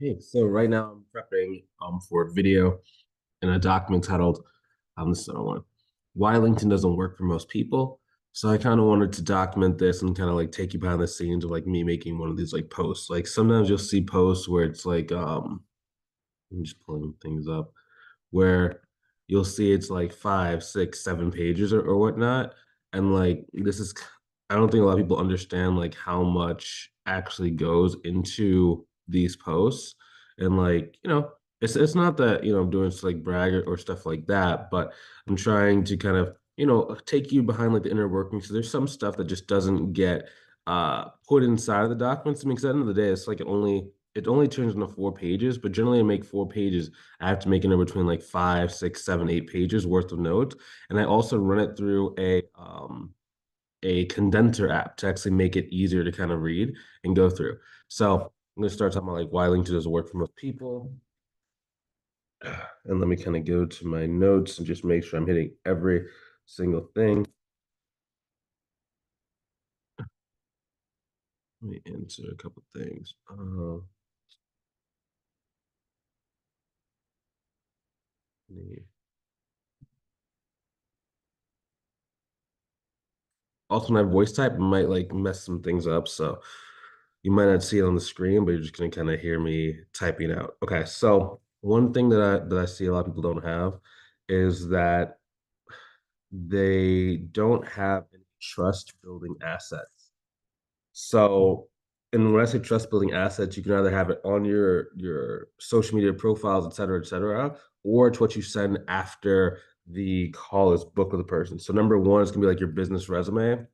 Hey, so right now I'm prepping for a video in a document titled this is another one. Why LinkedIn doesn't work for most people. So I kind of wanted to document this and kind of like take you behind the scenes of like me making one of these like posts. Like sometimes you'll see posts where it's like I'm just pulling things up where you'll see it's like 5, 6, 7 pages or whatnot. And like I don't think a lot of people understand like how much actually goes into these posts. And like, it's not that, I'm doing to like brag or stuff like that, but I'm trying to kind of, take you behind like the inner workings. So there's some stuff that just doesn't get put inside of the documents. I mean, because at the end of the day, it's like it only turns into 4 pages, but generally I make 4 pages. I have to make it in between like 5, 6, 7, 8 pages worth of notes. And I also run it through a condenser app to actually make it easier to kind of read and go through. So I'm gonna start talking about like why LinkedIn doesn't work for most people. And let me kind of go to my notes and just make sure I'm hitting every single thing. Let me answer a couple things. Also, my voice type might like mess some things up, so you might not see it on the screen, but you're just gonna kind of hear me typing out. Okay, so one thing that I see a lot of people don't have is that they don't have any trust building assets. So, and when I say trust building assets, you can either have it on your social media profiles, et cetera, or it's what you send after the call is booked with a person. So number one is gonna be like your business resume.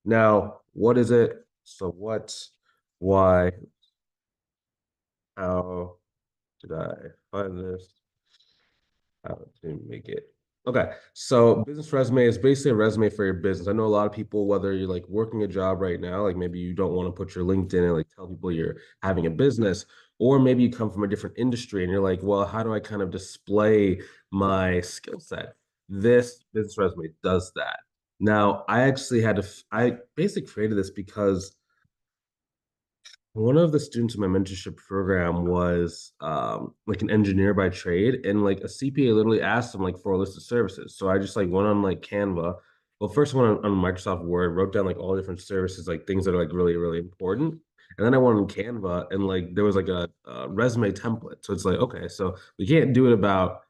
Now, what is it? So what, why, how did I find this? How to make it? Okay, so business resume is basically a resume for your business. I know a lot of people, whether you're like working a job right now, like maybe you don't want to put your LinkedIn and like tell people you're having a business, or maybe you come from a different industry and you're like, well, how do I kind of display my skill set? This business resume does that. Now, I actually I basically created this because one of the students in my mentorship program was like an engineer by trade, and like a CPA literally asked him like for a list of services. So I just like went on like Canva. Well, first I went on Microsoft Word, wrote down like all different services, like things that are like really, really important. And then I went on Canva and like there was like a resume template. So it's like, okay, so we can't do it about,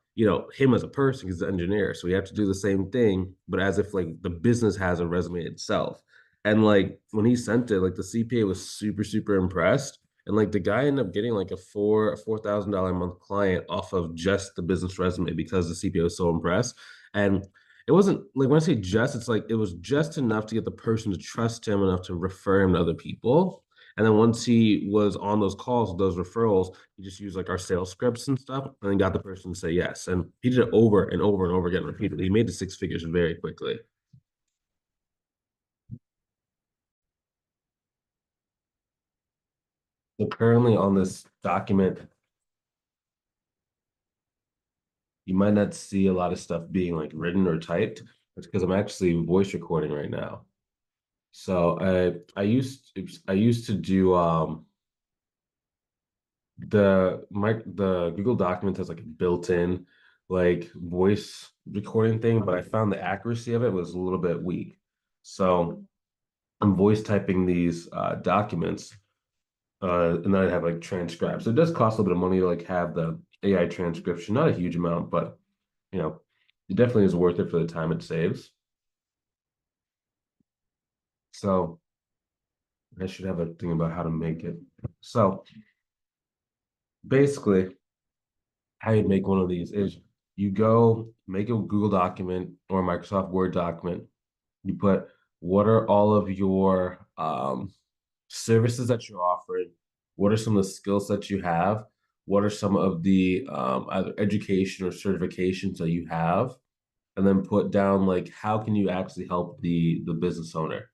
him as a person because he's an engineer. So we have to do the same thing, but as if like the business has a resume itself. And like when he sent it, like the CPA was super, super impressed. And like the guy ended up getting like a $4,000 a month client off of just the business resume because the CPA was so impressed. And it wasn't like when I say just, it's like it was just enough to get the person to trust him enough to refer him to other people. And then once he was on those calls, those referrals, he just used like our sales scripts and stuff, and then got the person to say yes. And he did it over and over and over again repeatedly. He made the 6 figures very quickly. So currently on this document, you might not see a lot of stuff being like written or typed. It's because I'm actually voice recording right now. So I used to do the Google Document has like a built-in like voice recording thing, but I found the accuracy of it was a little bit weak. So I'm voice typing these documents, and then I have like transcribed. So it does cost a little bit of money to like have the AI transcription, not a huge amount, but you know, it definitely is worth it for the time it saves. So I should have a thing about how to make it. So basically, how you make one of these is you go make a Google document or a Microsoft Word document. You put what are all of your services that you're offering? What are some of the skill sets you have? What are some of the either education or certifications that you have? And then put down like how can you actually help the business owner?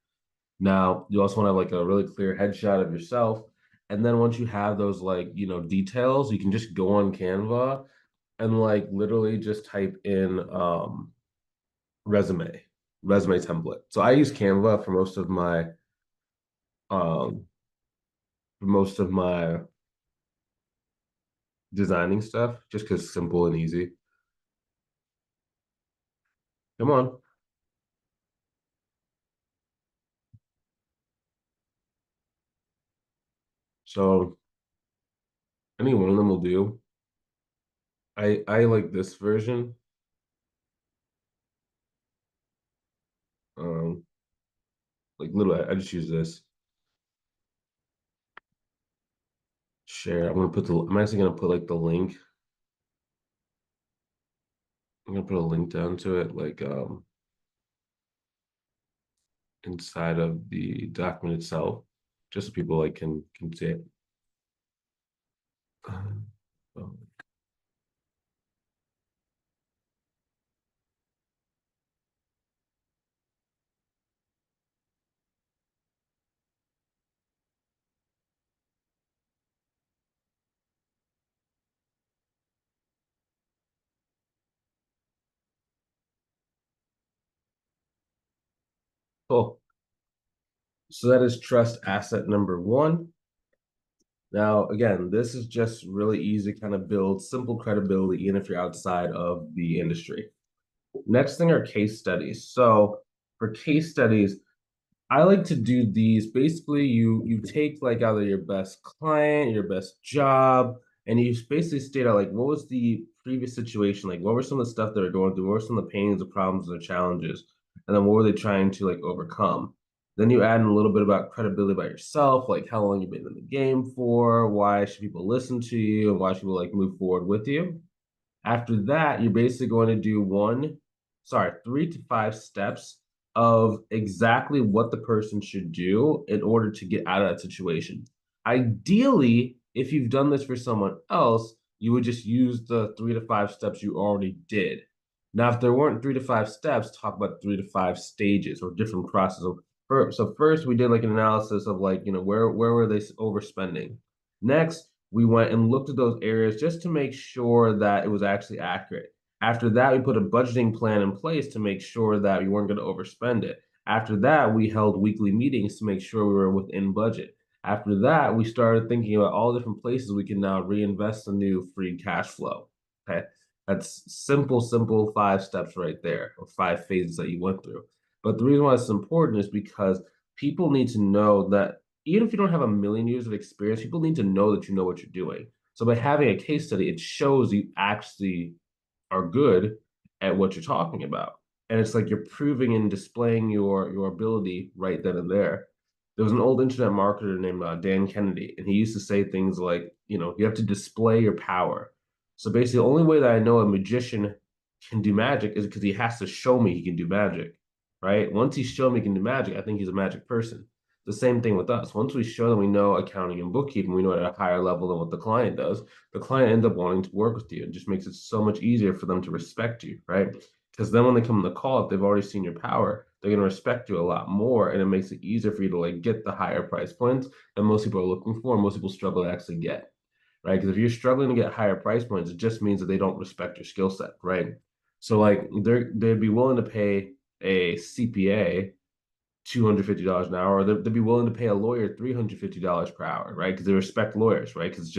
Now, you also want to have like a really clear headshot of yourself. And then once you have those like, details, you can just go on Canva and like literally just type in resume, resume template. So I use Canva for most of my um for most of my designing stuff, just because simple and easy. Come on. So any one of them will do. I like this version. Um, like little, I just use this. Share. I'm actually gonna put like the link. I'm gonna put a link down to it, like inside of the document itself, just so people like can see it. Oh, cool. So that is trust asset number one. Now, again, this is just really easy to kind of build simple credibility, even if you're outside of the industry. Next thing are case studies. So for case studies, I like to do these. Basically, you take like either your best client, your best job, and you basically state out like what was the previous situation, like what were some of the stuff they were going through, what were some of the pains, the problems, the challenges, and then what were they trying to like overcome. Then you add in a little bit about credibility about yourself, like how long you've been in the game for, why should people listen to you, and why should people like move forward with you. After that, you're basically going to do three to five steps of exactly what the person should do in order to get out of that situation. Ideally, if you've done this for someone else, you would just use the 3 to 5 steps you already did. Now, if there weren't 3 to 5 steps, talk about 3 to 5 stages or different processes. So first, we did like an analysis of like, where were they overspending? Next, we went and looked at those areas just to make sure that it was actually accurate. After that, we put a budgeting plan in place to make sure that we weren't going to overspend it. After that, we held weekly meetings to make sure we were within budget. After that, we started thinking about all different places we can now reinvest the new free cash flow. Okay. That's simple 5 steps right there, or 5 phases that you went through. But the reason why it's important is because people need to know that even if you don't have a million years of experience, people need to know that you know what you're doing. So by having a case study, it shows you actually are good at what you're talking about. And it's like you're proving and displaying your ability right then and there. There was an old internet marketer named Dan Kennedy, and he used to say things like, you have to display your power. So basically, the only way that I know a magician can do magic is because he has to show me he can do magic, right? Once he showed me he can do magic, I think he's a magic person. The same thing with us. Once we show them we know accounting and bookkeeping, we know it at a higher level than what the client does, the client ends up wanting to work with you. It just makes it so much easier for them to respect you, right? Because then when they come on the call, if they've already seen your power, they're going to respect you a lot more, and it makes it easier for you to like get the higher price points that most people are looking for, and most people struggle to actually get, right? Because if you're struggling to get higher price points, it just means that they don't respect your skill set, right? So like they'd be willing to pay a CPA $250 an hour, or they'd be willing to pay a lawyer $350 per hour, right? Because they respect lawyers, right? Because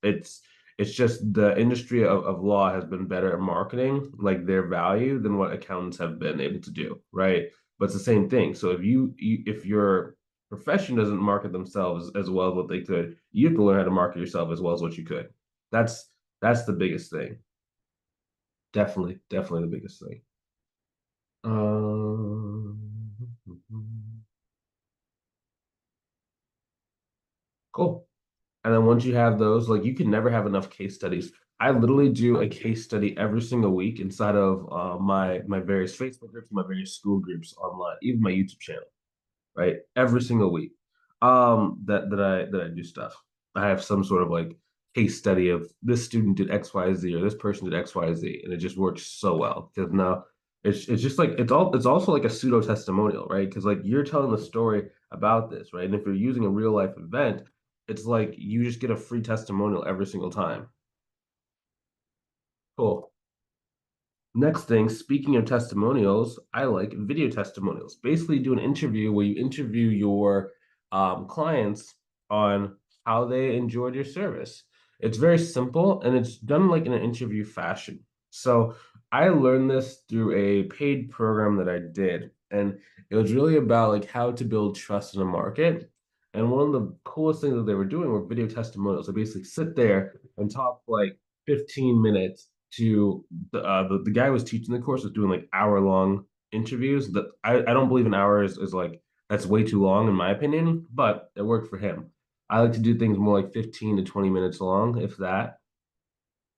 it's it's just the industry of law has been better at marketing like their value than what accountants have been able to do, right? But it's the same thing. So if your profession doesn't market themselves as well as what they could, you have to learn how to market yourself as well as what you could. That's that's the biggest thing. Definitely the biggest thing. Um, cool. And then once you have those, like you can never have enough case studies. I literally do a case study every single week inside of my various Facebook groups, my various school groups online, even my YouTube channel, right? Every single week. That I do stuff. I have some sort of like case study of this student did XYZ or this person did XYZ, and it just works so well because now it's just like it's also like a pseudo testimonial, right? Because like you're telling the story about this, right? And if you're using a real life event, it's like you just get a free testimonial every single time. Cool. Next thing, speaking of testimonials, I like video testimonials. Basically, do an interview where you interview your clients on how they enjoyed your service. It's very simple and it's done like in an interview fashion. So I learned this through a paid program that I did, and it was really about like how to build trust in a market. And one of the coolest things that they were doing were video testimonials. They basically sit there and talk for like 15 minutes to the guy who was teaching the course was doing like hour-long interviews. That I don't believe an hour is like that's way too long in my opinion, but it worked for him. I like to do things more like 15 to 20 minutes long, if that.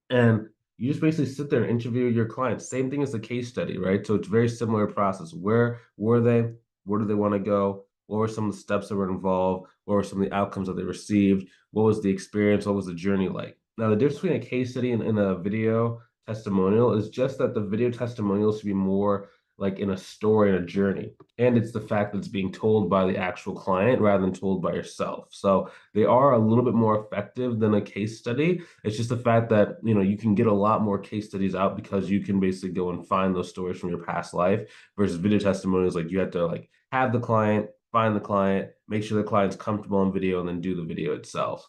And you just basically sit there and interview your clients. Same thing as the case study, right? So it's very similar process. Where were they? Where do they want to go? What were some of the steps that were involved? What were some of the outcomes that they received? What was the experience? What was the journey like? Now, the difference between a case study and a video testimonial is just that the video testimonial should be more like in a story and a journey. And it's the fact that it's being told by the actual client rather than told by yourself. So they are a little bit more effective than a case study. It's just the fact that, you can get a lot more case studies out because you can basically go and find those stories from your past life versus video testimonials. Like you have to like have the client, find the client, make sure the client's comfortable in video, and then do the video itself.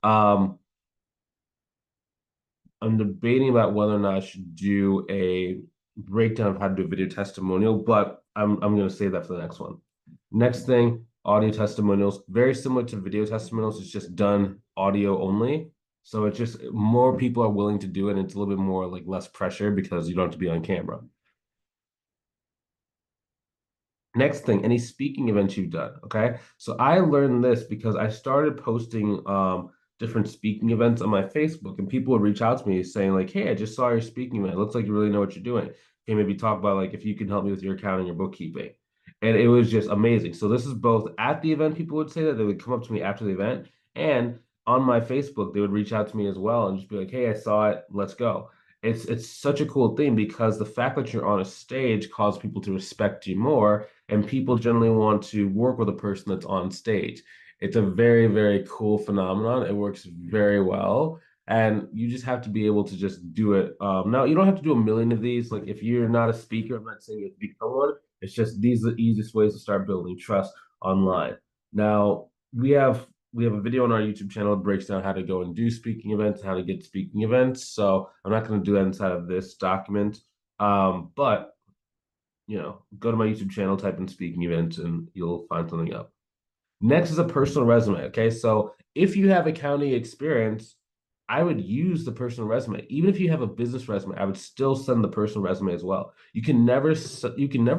Um, I'm debating about whether or not I should do a breakdown of how to do a video testimonial, but I'm going to save that for the next one. Next thing, audio testimonials, very similar to video testimonials. It's just done audio only. So it's just more people are willing to do it, and it's a little bit more like less pressure because you don't have to be on camera. Next thing, any speaking events you've done. Okay. So I learned this because I started posting different speaking events on my Facebook, and people would reach out to me saying, like, hey, I just saw your speaking event. It looks like you really know what you're doing. Can maybe talk about like if you can help me with your accounting or bookkeeping. And it was just amazing. So this is both at the event, people would say that they would come up to me after the event, and on my Facebook, they would reach out to me as well and just be like, hey, I saw it, let's go. It's such a cool thing because the fact that you're on a stage causes people to respect you more, and people generally want to work with a person that's on stage. It's a very, very cool phenomenon. It works very well. And you just have to be able to just do it. Now, you don't have to do a million of these. Like, if you're not a speaker, I'm not saying you have to become one. It's just these are the easiest ways to start building trust online. Now, we have a video on our YouTube channel that breaks down how to go and do speaking events, how to get speaking events. So I'm not going to do that inside of this document. But go to my YouTube channel, type in speaking events, and you'll find something up. Next is a personal resume. Okay. So if you have accounting experience, I would use the personal resume. Even if you have a business resume, I would still send the personal resume as well. You can never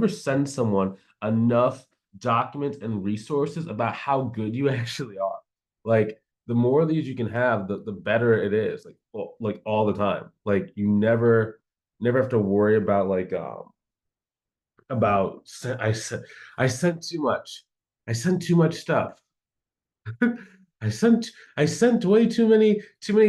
send someone enough documents and resources about how good you actually are. Like the more of these you can have, the better it is. Like all the time. Like you never have to worry about like about I sent too much. I sent too much stuff. I sent I sent way too many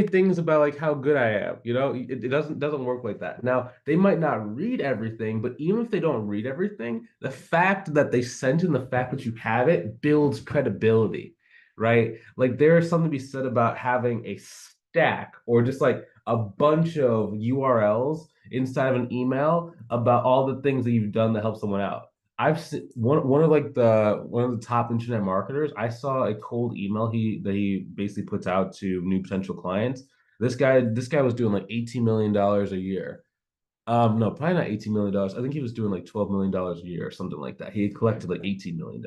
things about like how good I am. It doesn't work like that. Now, they might not read everything, but even if they don't read everything, the fact that they sent and the fact that you have it builds credibility, right? Like there is something to be said about having a stack or just like a bunch of URLs inside of an email about all the things that you've done to help someone out. I've seen one of the top internet marketers. I saw a cold email he basically puts out to new potential clients. This guy was doing like $18 million a year. No, probably not $18 million. I think he was doing like $12 million a year or something like that. He had collected like $18 million.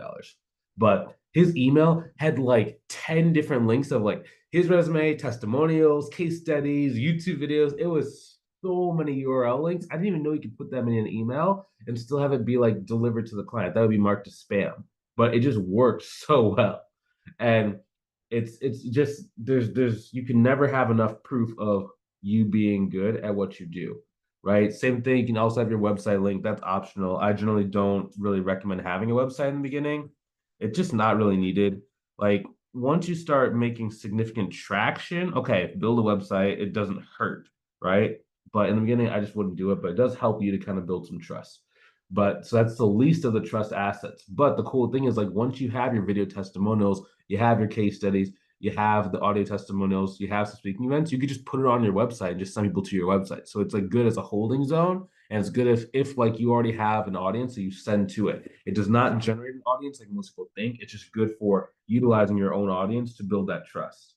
But his email had like 10 different links of like his resume, testimonials, case studies, YouTube videos. It was so many URL links. I didn't even know you could put them in an email and still have it be like delivered to the client. That would be marked as spam. But it just worked so well. And it's just there's you can never have enough proof of you being good at what you do, right? Same thing, you can also have your website link. That's optional. I generally don't really recommend having a website in the beginning. It's just not really needed. Like once you start making significant traction, okay, build a website. It doesn't hurt, right? But in the beginning, I just wouldn't do it. But it does help you to kind of build some trust. But so that's the least of the trust assets. But the cool thing is like once you have your video testimonials, you have your case studies, you have the audio testimonials, you have some speaking events, you could just put it on your website and just send people to your website. So it's like good as a holding zone. And it's good if like you already have an audience that you send to it. It does not generate an audience like most people think. It's just good for utilizing your own audience to build that trust.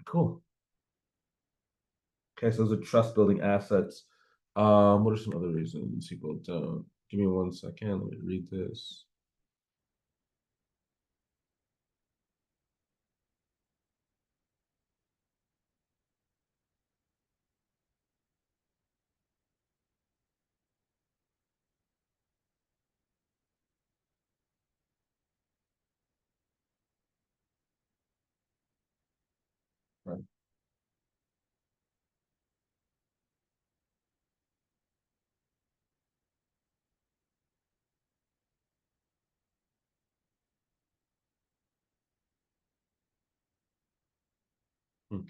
Cool. Okay, so those are trust building assets. What are some other reasons people don't? Give me 1 second. Let me read this. Right. Hmm.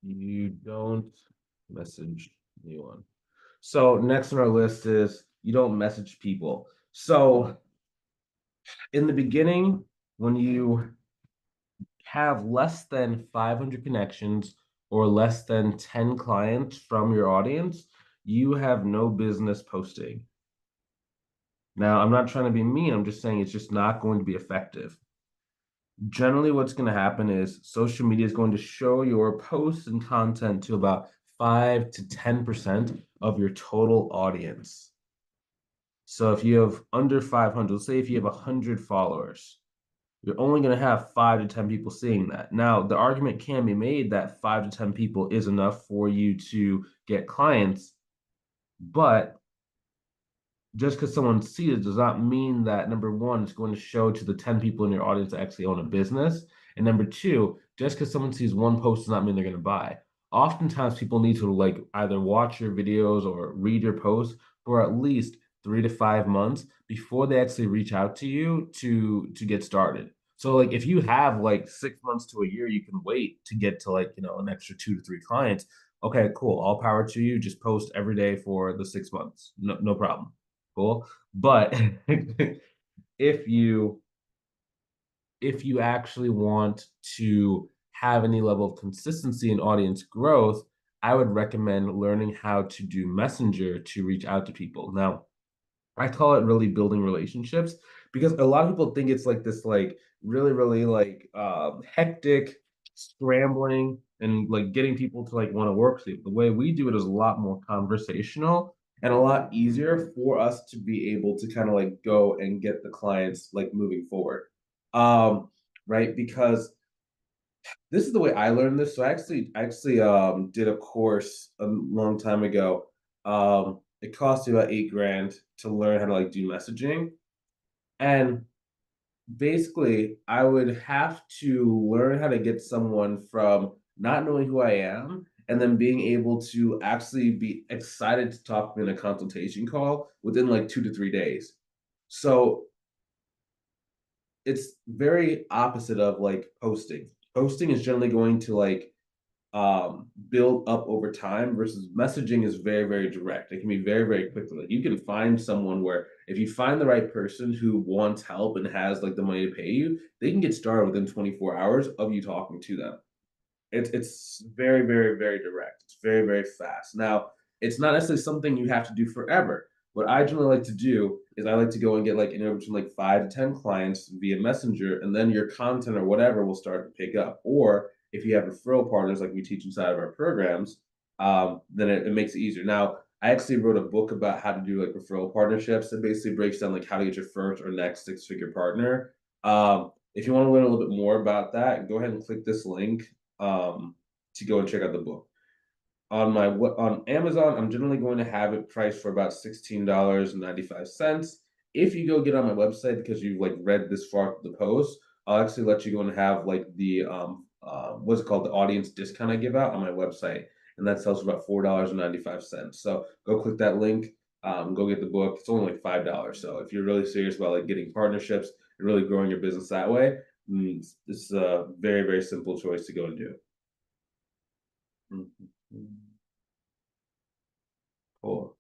You don't message anyone. So next on our list is you don't message people. So in the beginning, when you have less than 500 connections or less than 10 clients from your audience, you have no business posting. Now, I'm not trying to be mean, I'm just saying it's just not going to be effective. Generally, what's going to happen is social media is going to show your posts and content to about 5 to 10% of your total audience. So if you have under 500, let's say if you have 100 followers, you're only going to have 5 to 10 people seeing that. Now, the argument can be made that 5 to 10 people is enough for you to get clients, but just because someone sees it does not mean that number one, it's going to show to the 10 people in your audience that actually own a business. And number two, just because someone sees one post does not mean they're going to buy. Oftentimes people need to like either watch your videos or read your posts for at least 3 to 5 months before they actually reach out to you to get started. So like if you have like 6 months to a year, you can wait to get to like, an extra 2 to 3 clients. Okay, cool. All power to you. Just post every day for the 6 months. No problem. Cool. But if you if you actually want to have any level of consistency in audience growth, I would recommend learning how to do Messenger to reach out to people. Now, I call it really building relationships because a lot of people think it's like this like really like hectic scrambling and like getting people to like want to work with you. The way we do it is a lot more conversational and a lot easier for us to be able to kind of like go and get the clients like moving forward. Um, right? Because this is the way I learned this. So I actually did a course a long time ago. It cost me about 8 grand to learn how to like do messaging. And basically I would have to learn how to get someone from not knowing who I am and then being able to actually be excited to talk in a consultation call within like 2 to 3 days. So it's very opposite of like posting. Posting is generally going to like build up over time versus messaging is very direct. It can be very quick. Like you can find someone where if you find the right person who wants help and has like the money to pay you, they can get started within 24 hours of you talking to them. It's very direct. It's very fast. Now, it's not necessarily something you have to do forever. What I generally like to do is I like to go and get like anywhere between like 5 to 10 clients via Messenger, and then your content or whatever will start to pick up. Or if you have referral partners like we teach inside of our programs, then it makes it easier. Now, I actually wrote a book about how to do like referral partnerships. It basically breaks down like how to get your first or next six-figure partner. If you want to learn a little bit more about that, go ahead and click this link to go and check out the book. On Amazon, I'm generally going to have it priced for about $16.95. If you go get on my website because you've like read this far through the post, I'll actually let you go and have like the what's it called, the audience discount I give out on my website, and that sells for about $4.95. So go click that link, go get the book. It's only like $5. So if you're really serious about like getting partnerships and really growing your business that way, it's a very simple choice to go and do. Mhm. Cool.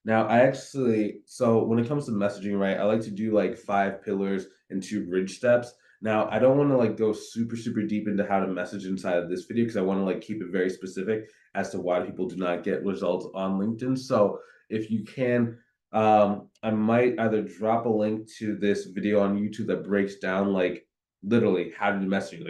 Now, so when it comes to messaging, right, I like to do like 5 pillars and 2 bridge steps. Now, I don't want to like go super deep into how to message inside of this video because I want to like keep it very specific as to why people do not get results on LinkedIn. So if you can, I might either drop a link to this video on YouTube that breaks down like literally how to do messaging.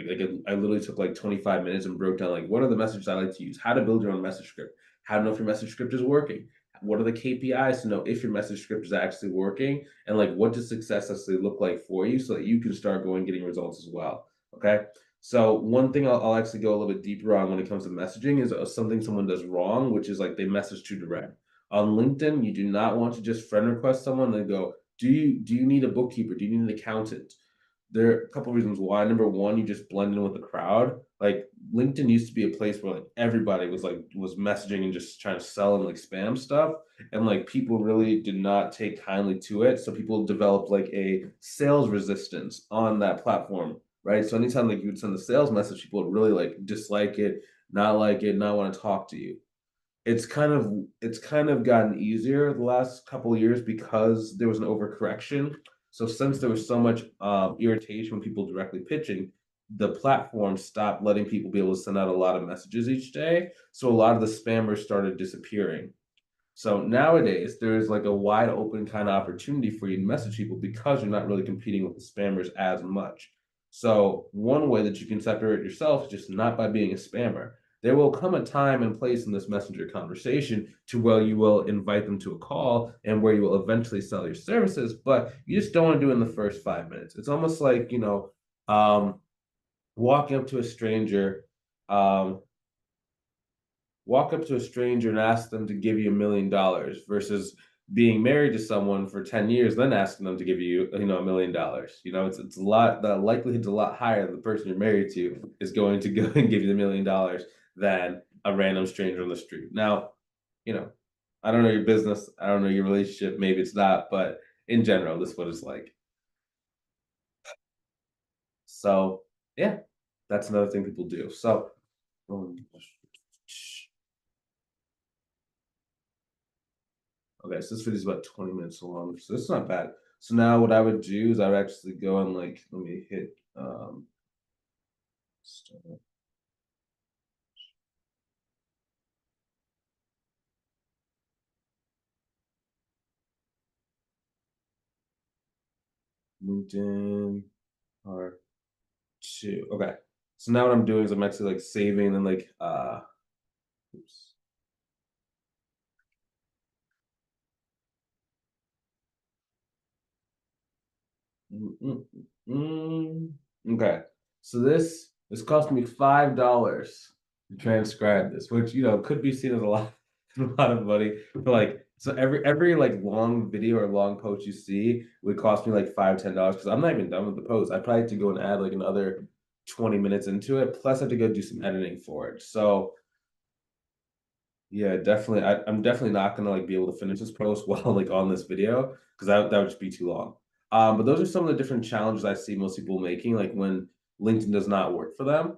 I literally took like 25 minutes and broke down like what are the messages I like to use, how to build your own message script, how to know if your message script is working, what are the KPIs to know if your message script is actually working, and like what does success actually look like for you so that you can start going getting results as well. Okay. So one thing I'll actually go a little bit deeper on when it comes to messaging is something someone does wrong, which is like they message too direct. On LinkedIn, you do not want to just friend request someone and go, do you need a bookkeeper? Do you need an accountant? There are a couple of reasons why. Number one, you just blend in with the crowd. Like LinkedIn used to be a place where like everybody was messaging and just trying to sell and like spam stuff. And like people really did not take kindly to it. So people developed like a sales resistance on that platform. Right. So anytime like you would send a sales message, people would really like dislike it, not like it, not want to talk to you. It's kind of gotten easier the last couple of years because there was an overcorrection. So since there was so much irritation when people directly pitching, the platform stopped letting people be able to send out a lot of messages each day. So a lot of the spammers started disappearing. So nowadays, there's like a wide open kind of opportunity for you to message people because you're not really competing with the spammers as much. So one way that you can separate yourself is just not by being a spammer. There will come a time and place in this messenger conversation to where you will invite them to a call and where you will eventually sell your services, but you just don't want to do it in the first 5 minutes. It's almost like, walking up to a stranger, um, walk up to a stranger and ask them to give you $1 million versus being married to someone for 10 years, then asking them to give you, $1 million. It's a lot, the likelihood's a lot higher that the person you're married to is going to go and give you the $1 million than a random stranger on the street. Now, you know, I don't know your business, I don't know your relationship, maybe it's not, but in general, this is what it's like. So yeah, that's another thing people do. So okay, so this video is about 20 minutes long, so it's not bad. So now what I would do is I would actually go and like, let me hit start LinkedIn part 2. Okay. So now what I'm doing is I'm actually like saving and like oops. Mm, mm, Okay. So this cost me $5 to transcribe this, which could be seen as a lot, a lot of money. But like, so every like long video or long post you see would cost me like $5, $10 because I'm not even done with the post. I probably have to go and add like another 20 minutes into it. Plus I have to go do some editing for it. So yeah, definitely. I'm definitely not gonna like be able to finish this post while like on this video because that would just be too long. But those are some of the different challenges I see most people making, like when LinkedIn does not work for them.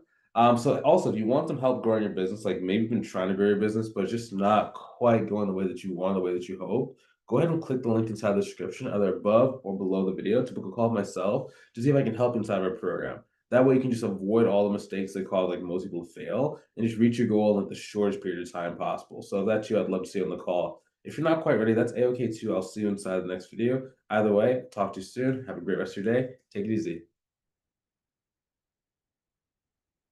So also if you want some help growing your business, like maybe you've been trying to grow your business, but it's just not quite going the way that you want, the way that you hope, go ahead and click the link inside the description, either above or below the video to book a call with myself to see if I can help inside of our program. That way you can just avoid all the mistakes that cause like most people fail and just reach your goal in like the shortest period of time possible. So if that's you, I'd love to see you on the call. If you're not quite ready, that's a-okay too. I'll see you inside the next video. Either way, talk to you soon. Have a great rest of your day. Take it easy.